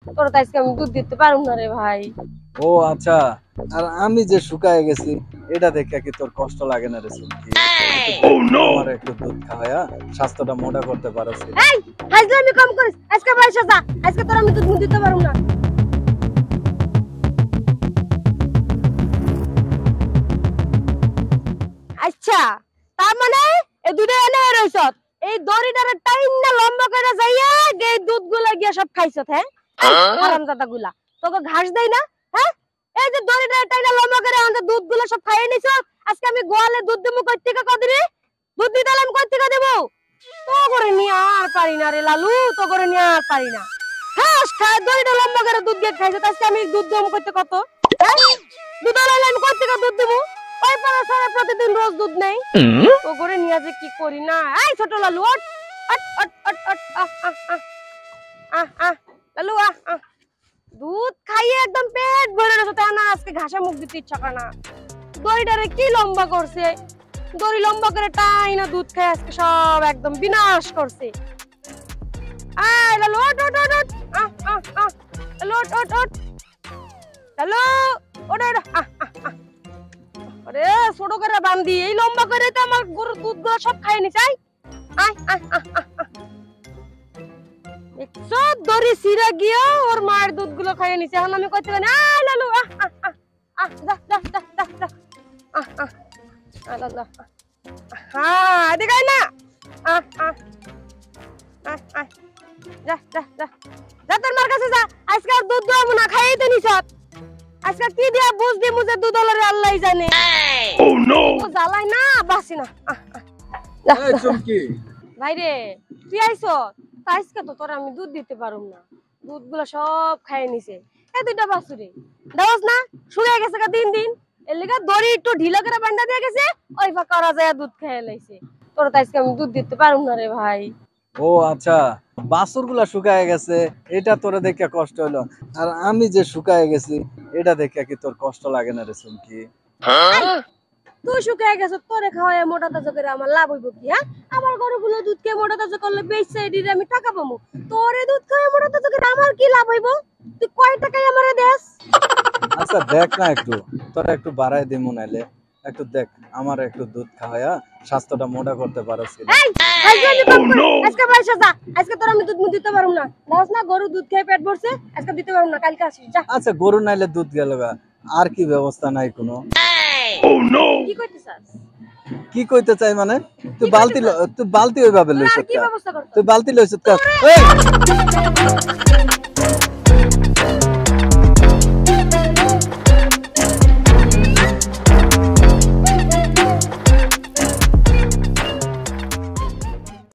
তোর তো আজকে আমি দুধ দিতে পারুম না রে ভাই। ও আচ্ছা, আর আমি যে শুকায় গেছি এটা দেখে কি তোর কষ্ট লাগে না রে সুমকি? আমার একটু দুধ খাওয়া স্বাস্থ্যটা মোটা করতে পারছি। এই হাজলামি কম করিস, আজকে পয়সা যা, আজকে তোর আমি দুধ দিতে পারুম না। আচ্ছা, তার মানে এই দুধে এনে রইছ, এই দড়িটারে টাইম না লম্বা করে যাইয়া এই দুধগুলা গিয়া সব খাইছত। হ্যাঁ হারামজাদা গুলা, তোকে ঘাস দেই না? হ্যাঁ, এই যে দড়িটারে টাইনা লম্বা করে আমাদের দুধগুলা সব খাইয়ে নিছ। আজকে আমি গোয়ালে দুধ দেবো কই থেকে কদিনে? দুধ দিতে আমি কই থেকে দেবো? তো করে নিয়ে আর পারি না রে লালু, তো করে নিয়ে আর পারি না। ঘাস খায় দড়িটা লম্বা করে দুধ দিয়ে খাইছত, আজকে আমি দুধ দেবো কইতে কত? হ্যাঁ, দুধ আলাইলে আমি কই থেকে দুধ দেবো? ওই পাড়া সারা প্রতিদিন রোজ দুধ নেই, তো করে নিয়ে যে কি করি না। এই ছোট লালু ওঠ ওঠ ওঠ ওঠ ওঠ, লালু দুধ খাইয়ে একদম পেট ভরে রয়েছে, তাই না আজকে ঘাসে মুখ দিতে ইচ্ছা করে না। দড়িটারে কি লম্বা করছে, দড়ি লম্বা করে টাই না দুধ খাই আজকে সব একদম বিনাশ করছে। আয় লালু ওঠ ওঠ ওঠ ওঠ, লালু ওঠ ওঠ ওঠ, লালু ওঠ ওঠ, আরে ছোট করে বান্ধি, এই লম্বা করে তো আমার গরুর দুধগুলো সব খাইয়ে নি চাই। দড়ি ছিঁড়ে গিয়ে ওর মায়ের দুধগুলো খাইয়ে নিছে, এখন আমি কইতে পারি না লালু যা যা যা যা যা লালু হ্যাঁ এদিকে আয় না, যা যা যা যা তোর মার কাছে যা, আজকে আর দুধ দেবো না, খাইয়ে তো নিছ। আজকে কি দিয়া বুঝ দি মুজে দুধ হলরে আল্লাহই জানে। ও নো, ও জ্বালাই না বাসি না। এই চুমকি ভাই রে তুই আইছো, আজকে তো তোর আমি দুধ দিতে পারুম না, দুধগুলো সব খাইয়ে নিছে। এই দুইটা বাছুরে দাওস না শুয়ে গেছে দিন দিন, এর লিগা দড়ি একটু ঢিলা করে বান্ধা দিয়ে গেছে, ওই ফাঁকা ওরা যায় দুধ খেয়ে লাইছে। তোর তো আজকে আমি দুধ দিতে পারুম না রে ভাই। ও আচ্ছা, বাছুরগুলা শুকায় গেছে এটা তোরে দেখে কষ্ট হলো, আর আমি যে শুকায় গেছি এটা দেখে কি তোর কষ্ট লাগে না রে সুমকি? তুই শুকিয়ে গেছ, তোরে খাওয়ায় মোটা তাজা করে আমার লাভ হইব কি? হ্যাঁ, আমার গরুগুলো দুধ খেয়ে মোটা তাজা করলে বেচছে এদিকে আমি টাকা পাবো, তোরে দুধ খাওয়ায় মোটা তাজা করে আমার কি লাভ হইব? তুই কয় টাকায় আমারে দেস? আচ্ছা দেখ না একটু, তোরা একটু বাড়াই দিমু নাইলে একটু দেখ, আমার একটু দুধ খাওয়া স্বাস্থ্যটা মোটা করতে পারছি। আজকে পয়সা যা, আজকে তোর আমি দুধ দিতে পারুম না। দাস না গরু দুধ খেয়ে পেট ভরছে, আজকে দিতে পারুম না, কালকে আসিস যা। আচ্ছা গরু নাইলে দুধ গেল গা, আর কি ব্যবস্থা নাই কোনো? কি কইতে চাস? কি কইতে চাই মানে, তুই বালতি ওইভাবে লইছ, কি ব্যবস্থা করতে? তুই বালতি লইছ।